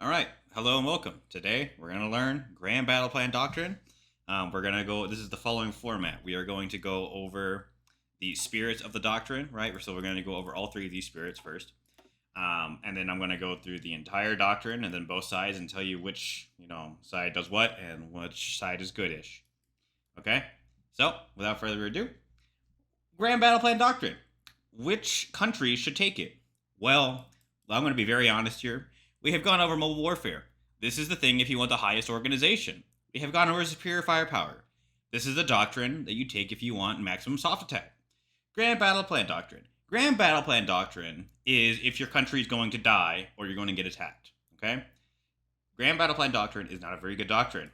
All right, hello and welcome. Today we're going to learn Grand Battleplan Doctrine. This is the following format. We are going to go over the spirits of the doctrine, right? So we're going to go over all three of these spirits first. And then I'm going to go through the entire doctrine and then both sides and tell you which, side does what and which side is goodish. Okay? So, without further ado, Grand Battleplan Doctrine. Which country should take it? Well, I'm going to be very honest here. We have gone over mobile warfare. This is the thing if you want the highest organization. We have gone over superior firepower. This is the doctrine that you take if you want maximum soft attack. Grand Battle Plan Doctrine. Grand Battle Plan Doctrine is if your country is going to die or you're going to get attacked. Okay? Grand Battle Plan Doctrine is not a very good doctrine,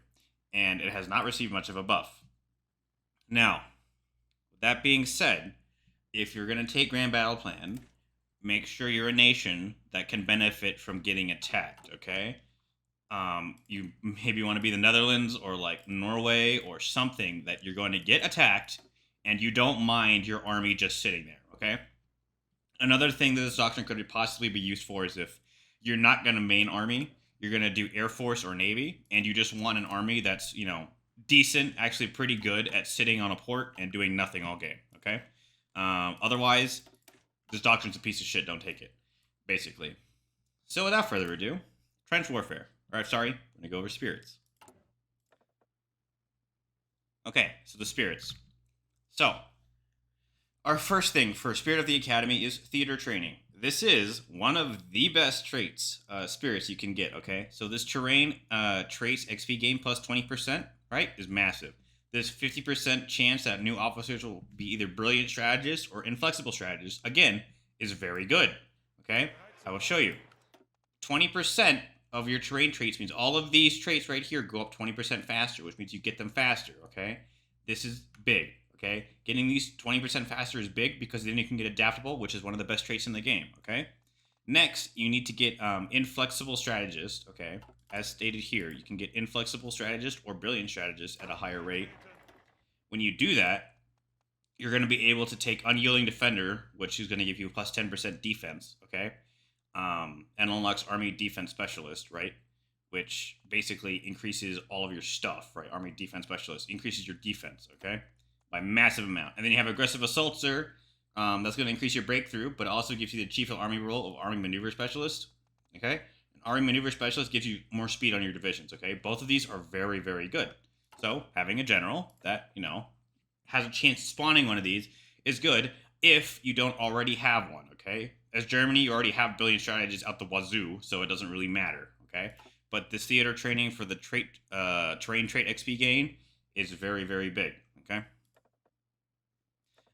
and it has not received much of a buff. Now, with that being said, if you're going to take Grand Battle Plan, make sure you're a nation that can benefit from getting attacked, okay? You maybe want to be the Netherlands or like Norway or something that you're going to get attacked and you don't mind your army just sitting there, okay? Another thing that this doctrine could possibly be used for is if you're not going to main army, you're going to do Air Force or Navy, and you just want an army that's, decent, actually pretty good at sitting on a port and doing nothing all game, okay? Otherwise, this doctrine's a piece of shit. Don't take it, basically. So without further ado, trench warfare. All right, sorry, I'm gonna go over spirits. Okay, so the spirits. So our first thing for Spirit of the Academy is theater training. This is one of the best traits, spirits you can get. Okay, so this terrain traits XP gain plus 20%, right, is massive. There's 50% chance that new officers will be either brilliant strategists or inflexible strategists. Again, is very good. Okay, I will show you. 20% of your terrain traits means all of these traits right here go up 20% faster, which means you get them faster. Okay, this is big. Okay, getting these 20% faster is big because then you can get adaptable, which is one of the best traits in the game. Okay, next you need to get inflexible strategist. Okay, as stated here, you can get inflexible strategist or brilliant strategist at a higher rate. When you do that, you're going to be able to take unyielding defender, which is going to give you plus 10% defense. Okay, and unlocks army defense specialist, right? Which basically increases all of your stuff, right? Army defense specialist increases your defense. Okay, by massive amount. And then you have aggressive assaulter. That's going to increase your breakthrough, but it also gives you the chief of army role of army maneuver specialist. Okay, an army maneuver specialist gives you more speed on your divisions. Okay, both of these are very, very good. So having a general that has a chance of spawning one of these is good if you don't already have one. Okay, as Germany, you already have brilliant strategies out the wazoo, so it doesn't really matter. Okay, but this theater training for the terrain trait XP gain is very, very big. Okay.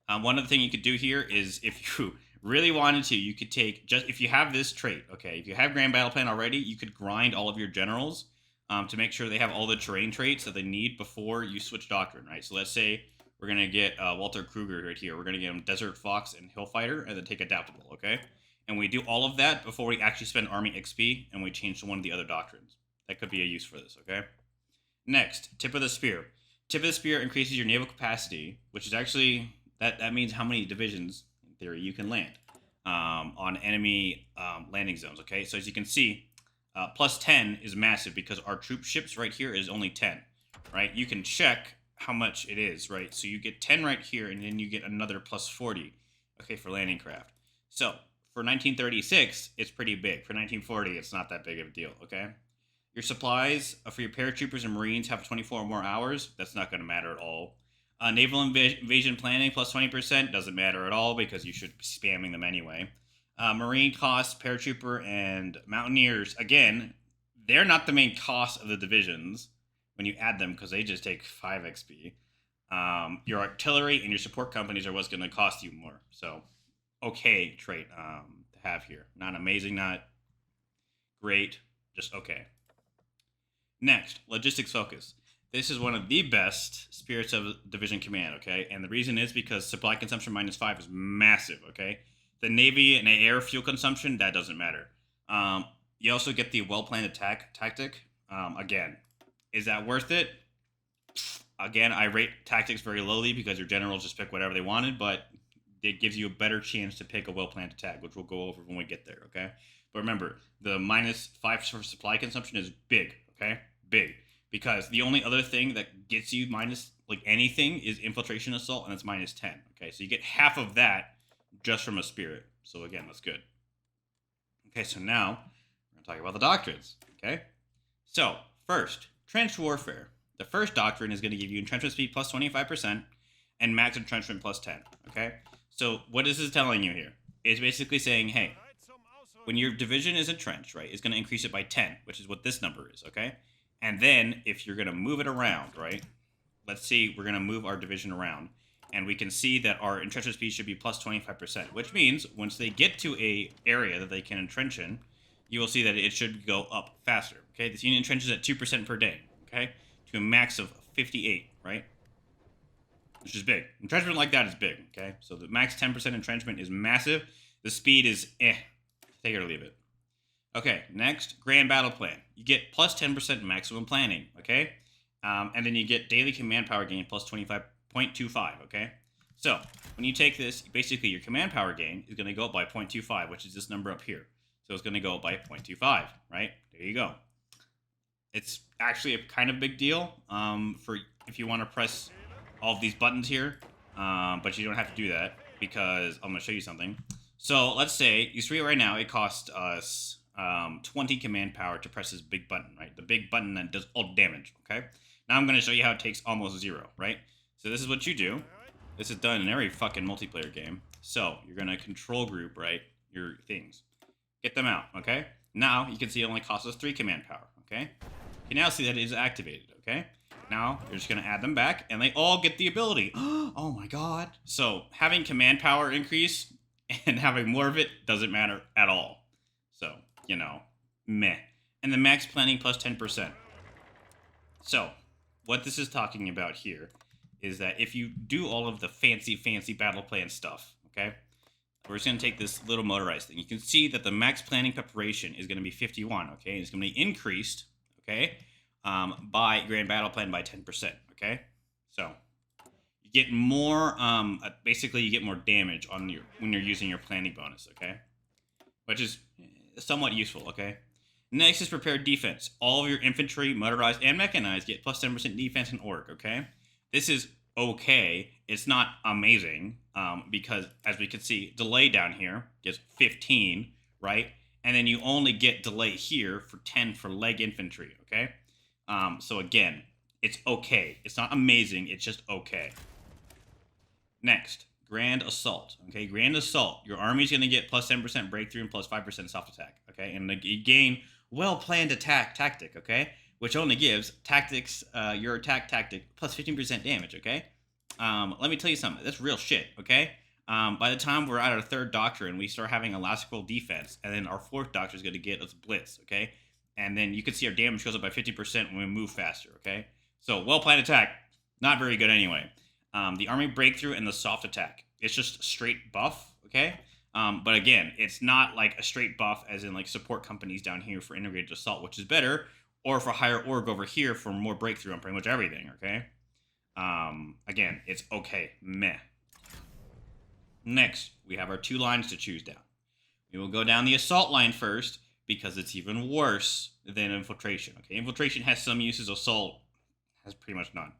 One other thing you could do here is if you really wanted to, you could take if you have this trait, okay, if you have Grand Battle Plan already, you could grind all of your generals to make sure they have all the terrain traits that they need before you switch doctrine, right? So let's say we're going to get Walter Kruger right here. We're going to get him Desert Fox and Hill Fighter and then take Adaptable, okay? And we do all of that before we actually spend Army XP and we change to one of the other doctrines. That could be a use for this, okay? Next, Tip of the Spear. Tip of the Spear increases your naval capacity, which is actually... That means how many divisions, in theory, you can land on enemy landing zones, okay? So as you can see, plus 10 is massive because our troop ships right here is only 10, right? You can check how much it is, right? So you get 10 right here, and then you get another plus 40, okay, for landing craft. So for 1936, it's pretty big. For 1940, it's not that big of a deal, okay? Your supplies for your paratroopers and Marines have 24 or more hours. That's not going to matter at all. Naval invasion planning plus 20% doesn't matter at all because you should be spamming them anyway. Marine costs, paratrooper, and mountaineers, again, they're not the main cost of the divisions when you add them because they just take 5 XP. Your artillery and your support companies are what's going to cost you more. So, okay trait to have here. Not amazing, not great, just okay. Next, logistics focus. This is one of the best spirits of Division Command, okay? And the reason is because supply consumption -5 is massive, okay? The Navy and air fuel consumption, that doesn't matter. You also get the well-planned attack tactic. Again, is that worth it? Again, I rate tactics very lowly because your generals just pick whatever they wanted, but it gives you a better chance to pick a well-planned attack, which we'll go over when we get there, okay? But remember, the -5 for supply consumption is big, okay? Big. Because the only other thing that gets you minus, like, anything is Infiltration Assault, and it's -10, okay? So you get half of that just from a Spirit. So again, that's good. Okay, so now we're going to talk about the doctrines, okay? So, first, Trench Warfare. The first doctrine is going to give you entrenchment speed plus 25% and max entrenchment plus 10, okay? So what this is telling you here is basically saying, hey, when your division is entrenched, right, it's going to increase it by 10, which is what this number is, okay? And then if you're going to move it around, right, let's see, we're going to move our division around, and we can see that our entrenchment speed should be plus 25%, which means once they get to a area that they can entrench in, you will see that it should go up faster, okay? This unit entrenches at 2% per day, okay, to a max of 58, right? Which is big. Entrenchment like that is big, okay? So the max 10% entrenchment is massive. The speed is take it or leave it. Okay, next, Grand Battleplan. You get plus 10% maximum planning, okay? And then you get daily command power gain plus 25.25, okay? So when you take this, basically your command power gain is going to go up by 0.25, which is this number up here. So it's going to go up by 0.25, right? There you go. It's actually a kind of big deal for if you want to press all of these buttons here, but you don't have to do that because I'm going to show you something. So let's say, you see right now, it costs us 20 command power to press this big button, right? The big button that does all damage, okay? Now I'm going to show you how it takes almost 0, right? So this is what you do. This is done in every fucking multiplayer game. So you're going to control group, right, your things. Get them out, okay? Now you can see it only costs us 3 command power, okay? You can now see that it is activated, okay? Now you're just going to add them back, and they all get the ability. Oh my god. So having command power increase and having more of it doesn't matter at all. So, you know, meh. And the max planning plus 10%. So, what this is talking about here is that if you do all of the fancy battle plan stuff, okay, we're just going to take this little motorized thing. You can see that the max planning preparation is going to be 51, okay? It's going to be increased, okay, by Grand Battleplan by 10%, okay? So, you get more, basically you get more damage on your when you're using your planning bonus, okay? Which is somewhat useful, okay? Next is prepared defense. All of your infantry, motorized, and mechanized get plus 10% defense and orc, okay? This is okay. It's not amazing, because, as we can see, delay down here gives 15, right? And then you only get delay here for 10 for leg infantry, okay? So again, it's okay. It's not amazing, it's just okay. Next, Grand Assault, okay? Grand Assault, your army's going to get plus 10% breakthrough and plus 5% soft attack, okay? And you gain well-planned attack tactic, okay? Which only gives tactics, your attack tactic plus 15% damage, okay? Let me tell you something. That's real shit, okay? By the time we're at our 3rd doctrine, we start having elastical defense, and then our 4th doctrine is going to get us blitz, okay? And then you can see our damage goes up by 50% when we move faster, okay? So, well-planned attack, not very good anyway. The army breakthrough and the soft attack. It's just straight buff, okay? But again, it's not like a straight buff as in like support companies down here for integrated assault, which is better, or for higher org over here for more breakthrough on pretty much everything, okay? Again, it's okay. Meh. Next, we have our 2 lines to choose down. We will go down the assault line first because it's even worse than infiltration, okay? Infiltration has some uses, assault has pretty much none.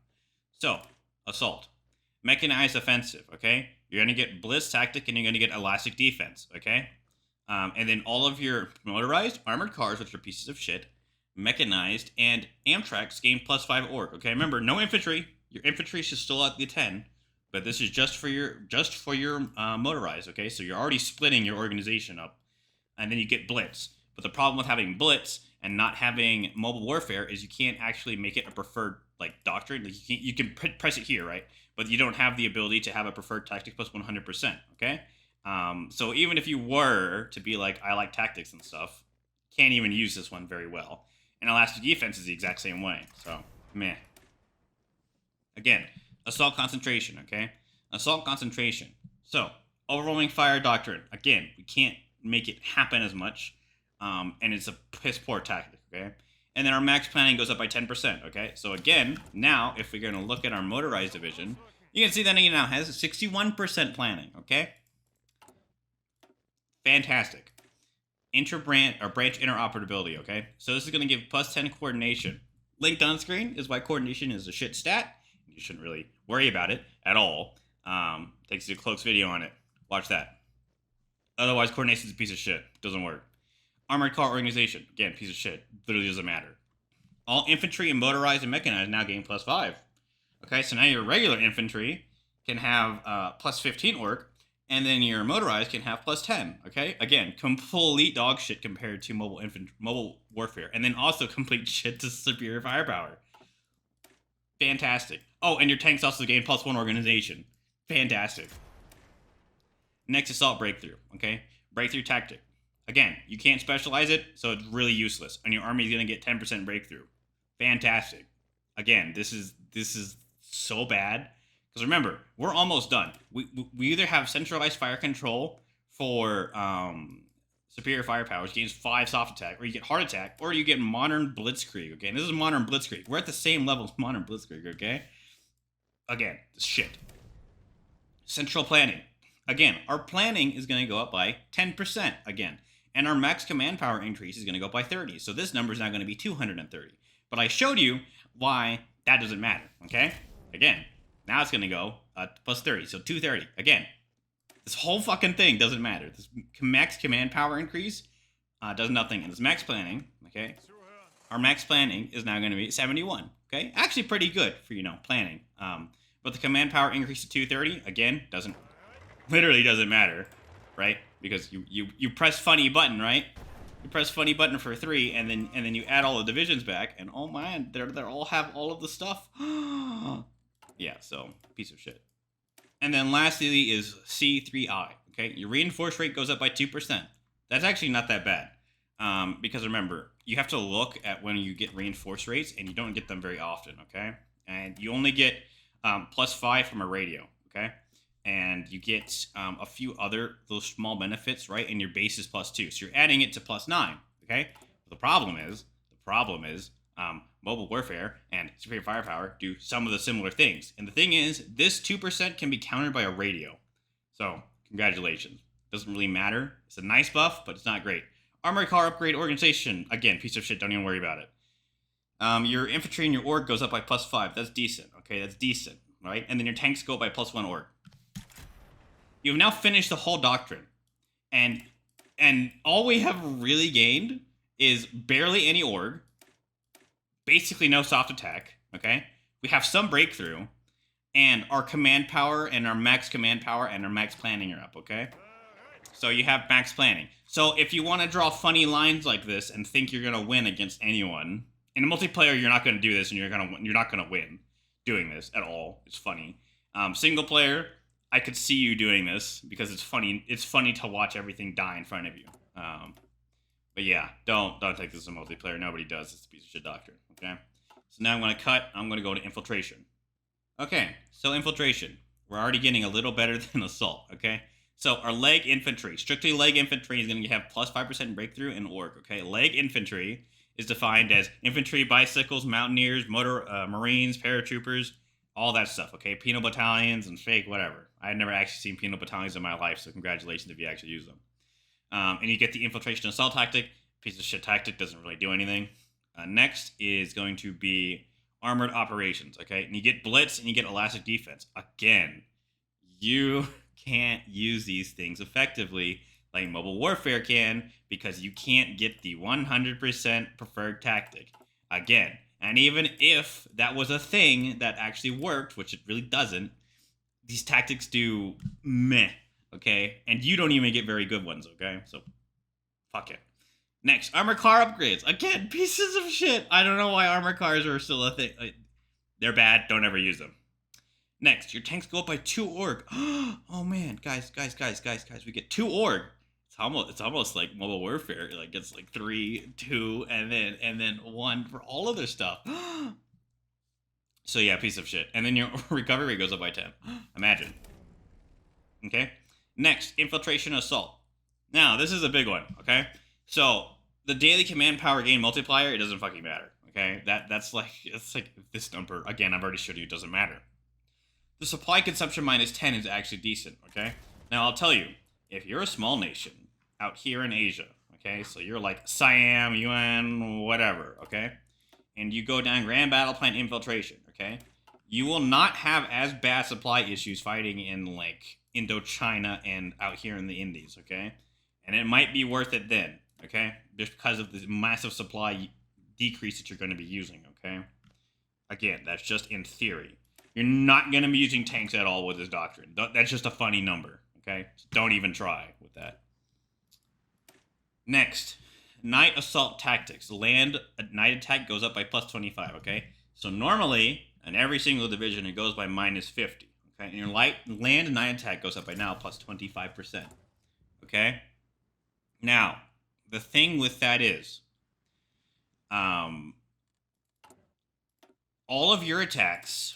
So, assault. Mechanized offensive, okay? You're going to get blitz tactic and you're going to get elastic defense, okay? And then all of your motorized, armored cars, which are pieces of shit, mechanized, and Amtrak's gain plus 5 orc, okay? Remember, no infantry. Your infantry is still at the 10, but this is just for your motorized, okay? So you're already splitting your organization up, and then you get blitz. But the problem with having blitz and not having mobile warfare is you can't actually make it a preferred like doctrine. Like you can press it here, right? But you don't have the ability to have a preferred tactic plus 100%, okay? So even if you were to be like, I like tactics and stuff, can't even use this one very well. And elastic defense is the exact same way, so meh. Again, assault concentration, okay? Assault concentration. So, overwhelming fire doctrine. Again, we can't make it happen as much, and it's a piss poor tactic, okay? And then our max planning goes up by 10%, okay? So again, now, if we're going to look at our motorized division, you can see that it now has 61% planning, okay? Fantastic. interbranch or branch interoperability, okay? So this is going to give plus 10 coordination. Linked on screen is why coordination is a shit stat. You shouldn't really worry about it at all. Takes you a close video on it. Watch that. Otherwise, coordination is a piece of shit. Doesn't work. Armored car organization. Again, piece of shit. Literally doesn't matter. All infantry and motorized and mechanized now gain plus 5. Okay, so now your regular infantry can have plus 15 orc, and then your motorized can have plus 10. Okay, again, complete dog shit compared to mobile warfare, and then also complete shit to superior firepower. Fantastic. Oh, and your tanks also gain plus 1 organization. Fantastic. Next, assault breakthrough. Okay, breakthrough tactic. Again, you can't specialize it, so it's really useless. And your army is going to get 10% breakthrough. Fantastic. Again, this is so bad. Because remember, we're almost done. We either have centralized fire control for superior firepower, which gains 5 soft attack, or you get hard attack, or you get modern blitzkrieg. Okay, and this is modern blitzkrieg. We're at the same level as modern blitzkrieg. Okay. Again, shit. Central planning. Again, our planning is going to go up by 10% again. And our max command power increase is going to go up by 30. So this number is now going to be 230. But I showed you why that doesn't matter, okay? Again, now it's going to go plus 30, so 230. Again, this whole fucking thing doesn't matter. This max command power increase does nothing. And this max planning, okay? Our max planning is now going to be 71, okay? Actually pretty good for, planning. But the command power increase to 230, again, literally doesn't matter, right? Because you press funny button, right? You press funny button for 3, and then you add all the divisions back, and oh man, they all have all of the stuff. Yeah, so piece of shit. And then lastly is C3I. Okay, your reinforce rate goes up by 2%. That's actually not that bad, because remember, you have to look at when you get reinforce rates, and you don't get them very often. Okay, and you only get plus 5 from a radio. Okay. And you get a few other those small benefits, right? And your base is plus 2, so you're adding it to plus 9. Okay. But the problem is mobile warfare and superior firepower do some of the similar things. And the thing is, this 2% can be countered by a radio. So congratulations. Doesn't really matter. It's a nice buff, but it's not great. Armored car upgrade organization. Again, piece of shit. Don't even worry about it. Your infantry and your org goes up by plus 5. That's decent. Okay, that's decent, right? And then your tanks go up by plus 1 org. You've now finished the whole doctrine, and all we have really gained is barely any org, basically no soft attack, okay? We have some breakthrough, and our command power and our max command power and our max planning are up, okay? So you have max planning. So if you want to draw funny lines like this and think you're going to win against anyone, in a multiplayer you're not going to do this, and you're not going to win doing this at all. It's funny. Single player, I could see you doing this because it's funny. It's funny to watch everything die in front of you. But yeah, don't take this as a multiplayer. Nobody does. It's a piece of shit doctrine. Okay. So now I'm going to cut. I'm going to go to infiltration. Okay. So infiltration. We're already getting a little better than assault. Okay. So our leg infantry, strictly leg infantry, is going to have plus 5% breakthrough in org. Okay. Leg infantry is defined as infantry, bicycles, mountaineers, marines, paratroopers, all that stuff. Okay. Penal battalions and fake whatever. I've never actually seen penal battalions in my life, so congratulations if you actually use them. And you get the infiltration assault tactic. Piece of shit tactic, doesn't really do anything. Next is going to be armored operations, okay? And you get blitz and you get elastic defense. Again, you can't use these things effectively like mobile warfare can because you can't get the 100% preferred tactic. Again, and even if that was a thing that actually worked, which it really doesn't, these tactics do meh, okay? And you don't even get very good ones, okay? So, fuck it. Next, armor car upgrades. Again, pieces of shit. I don't know why armor cars are still a thing. They're bad. Don't ever use them. Next, your tanks go up by 2 org. Oh man, guys, we get 2 org. It's almost like mobile warfare. Like it's like 3, 2, and then 1 for all other stuff. So yeah, piece of shit. And then your recovery rate goes up by 10. Imagine. Okay. Next, infiltration assault. Now this is a big one. Okay. So the daily command power gain multiplier, it doesn't fucking matter. Okay. It's like this number again. I've already showed you. It doesn't matter. The supply consumption minus 10 is actually decent. Okay. Now I'll tell you, if you're a small nation out here in Asia, okay? So you're like Siam, UN, whatever, okay? And you go down Grand Battleplan Infiltration, okay? You will not have as bad supply issues fighting in, like, Indochina and out here in the Indies, okay? And it might be worth it then, okay? Just because of the massive supply decrease that you're going to be using, okay? Again, that's just in theory. You're not going to be using tanks at all with this doctrine. That's just a funny number, okay? So don't even try with that. Next, night assault tactics. Land night attack goes up by plus 25, okay? So normally, in every single division, it goes by minus 50, okay? And your land night attack goes up by now plus 25%, okay? Now, the thing with that is, all of your attacks,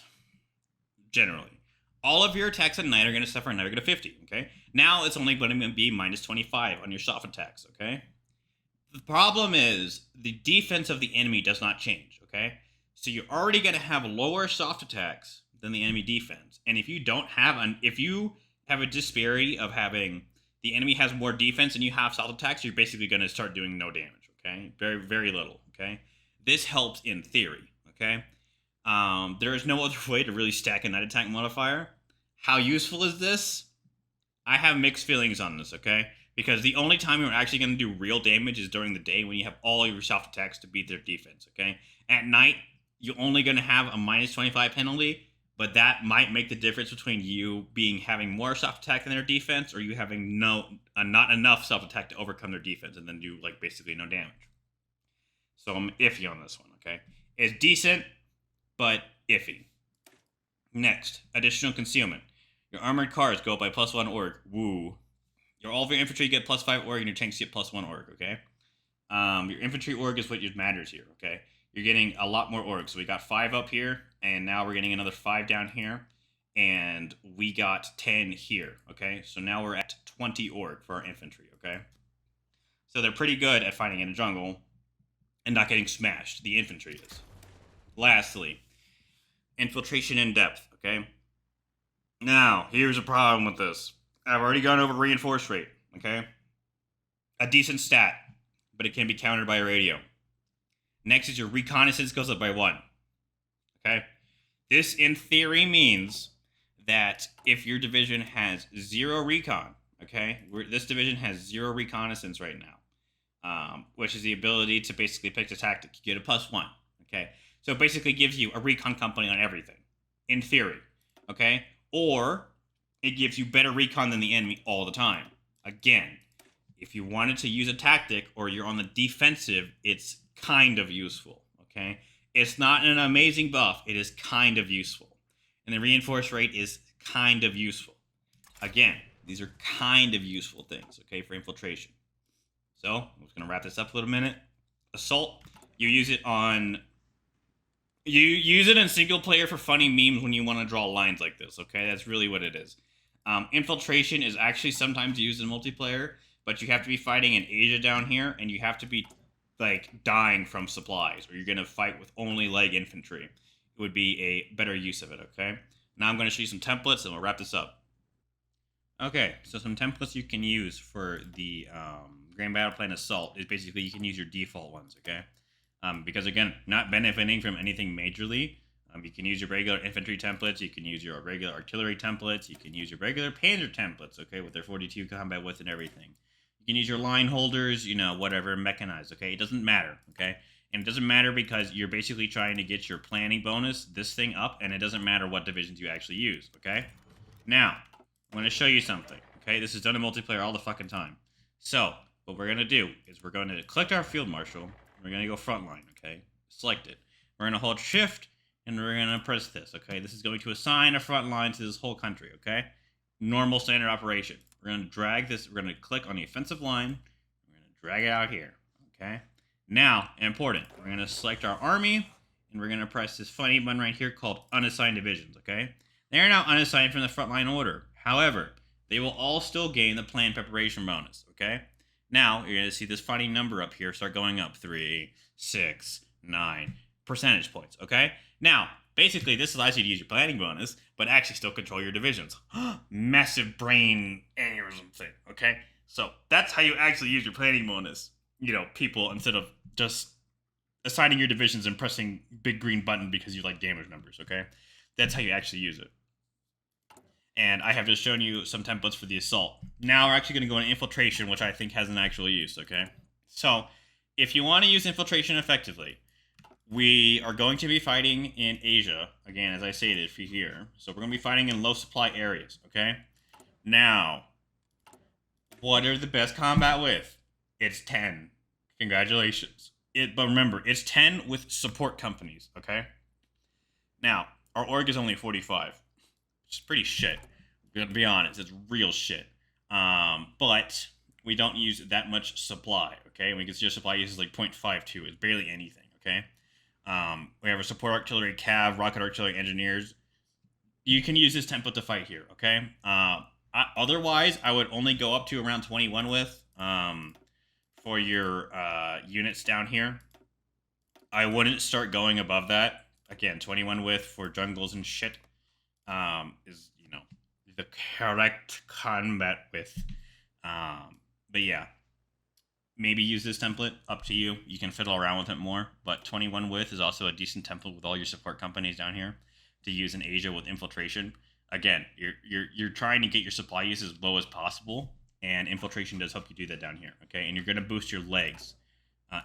generally, all of your attacks at night are going to suffer a negative 50, okay? Now it's only going to be minus 25 on your soft attacks, okay? The problem is the defense of the enemy does not change, okay? So you're already going to have lower soft attacks than the enemy defense. And if you don't have if you have a disparity of having the enemy has more defense and you have soft attacks, you're basically going to start doing no damage, okay? Very, very little, okay? This helps in theory, okay? There is no other way to really stack a night attack modifier. How useful is this? I have mixed feelings on this, okay? Because the only time you're actually going to do real damage is during the day when you have all your soft attacks to beat their defense, okay? At night, you're only going to have a minus 25 penalty, but that might make the difference between you having more soft attack than their defense or you having not enough soft attack to overcome their defense and then do, like, basically no damage. So I'm iffy on this one, okay? It's decent, but iffy. Next, additional concealment. Your armored cars go by plus 1 org. Woo. All of your infantry get plus 5 org and your tanks get plus 1 org, okay? Your infantry org is what matters here, okay? You're getting a lot more org. So we got 5 up here, and now we're getting another 5 down here, and we got 10 here, okay? So now we're at 20 org for our infantry, okay? So they're pretty good at fighting in a jungle and not getting smashed. The infantry is. Lastly, infiltration in depth, okay? Now, here's a problem with this. I've already gone over reinforce rate, okay? A decent stat, but it can be countered by a radio. Next is your reconnaissance goes up by 1, okay? This, in theory, means that if your division has 0 recon, okay? This division has 0 reconnaissance right now, which is the ability to basically pick the tactic. You get a plus 1, okay? So it basically gives you a recon company on everything, in theory, okay? Or it gives you better recon than the enemy all the time. Again, if you wanted to use a tactic or you're on the defensive, it's kind of useful, okay? It's not an amazing buff. It is kind of useful. And the reinforce rate is kind of useful. Again, these are kind of useful things, okay, for infiltration. So, I'm just going to wrap this up a little minute. Assault, you use it in single player for funny memes when you want to draw lines like this, okay? That's really what it is. Infiltration is actually sometimes used in multiplayer, but you have to be fighting in Asia down here, and you have to be, like, dying from supplies, or you're going to fight with only leg infantry. It would be a better use of it, okay? Now I'm going to show you some templates, and we'll wrap this up. Okay, so some templates you can use for the Grand Battleplan Assault is basically you can use your default ones, okay? Because, again, not benefiting from anything majorly. You can use your regular infantry templates. You can use your regular artillery templates. You can use your regular panzer templates, okay, with their 42 combat width and everything. You can use your line holders, you know, whatever, mechanized, okay? It doesn't matter, okay? And it doesn't matter because you're basically trying to get your planning bonus, this thing up, and it doesn't matter what divisions you actually use, okay? Now, I'm going to show you something, okay? This is done in multiplayer all the fucking time. So, what we're going to do is we're going to click our field marshal. We're going to go frontline, okay? Select it. We're going to hold shift, and we're going to press this, okay? This is going to assign a front line to this whole country, okay? Normal standard operation. We're going to drag this. We're going to click on the offensive line. We're going to drag it out here, okay? Now, important, we're going to select our army, and we're going to press this funny button right here called unassigned divisions, okay? They are now unassigned from the frontline order. However, they will all still gain the plan preparation bonus, okay? Now, you're going to see this funny number up here start going up. 3, 6, 9 percentage points, okay? Now, basically, this allows you to use your planning bonus, but actually still control your divisions. Massive brain aneurysm thing, okay? So, that's how you actually use your planning bonus. people instead of just assigning your divisions and pressing big green button because you like damage numbers, okay? That's how you actually use it. And I have just shown you some templates for the assault. Now we're actually going to go into infiltration, which I think has an actual use, okay? So, if you want to use infiltration effectively, we are going to be fighting in Asia, again, as I stated for here. So we're going to be fighting in low supply areas, okay? Now, what are the best combat with? It's 10. Congratulations. But remember, it's 10 with support companies, okay? Now, our org is only 45. Which is pretty shit. I'm gonna be honest, it's real shit. But we don't use that much supply, okay? We consider supply uses like 0.52. It's barely anything, okay? We have a support artillery, cav, rocket artillery, engineers. You can use this template to fight here, okay? Otherwise, I would only go up to around 21 with for your units down here. I wouldn't start going above that. Again, 21 with for jungles and shit is, the correct combat with. But yeah, maybe use this template. Up to you. You can fiddle around with it more. But 21 with is also a decent template with all your support companies down here to use in Asia with infiltration. Again, you're trying to get your supply use as low as possible, and infiltration does help you do that down here, okay? And you're going to boost your legs,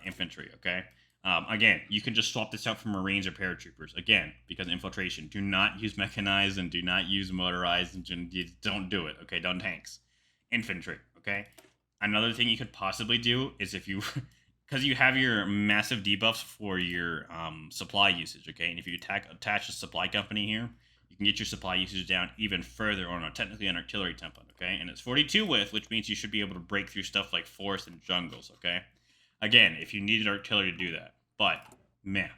infantry, okay? Again, you can just swap this out for Marines or paratroopers, again, because infiltration. Do not use mechanized and do not use motorized, and don't do it, okay? Don't tanks. Infantry, okay? Another thing you could possibly do is if you, because you have your massive debuffs for your supply usage, okay? And if you attach a supply company here, you can get your supply usage down even further on technically an artillery template, okay? And it's 42 with, which means you should be able to break through stuff like forests and jungles, okay? Again, if you needed artillery to do that. But, meh.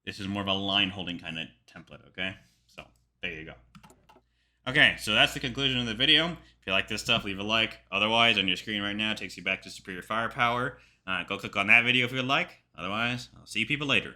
This is more of a line-holding kind of template, okay? So, there you go. Okay, so that's the conclusion of the video. If you like this stuff, leave a like. Otherwise, on your screen right now, it takes you back to Superior Firepower. Go click on that video if you would like. Otherwise, I'll see you people later.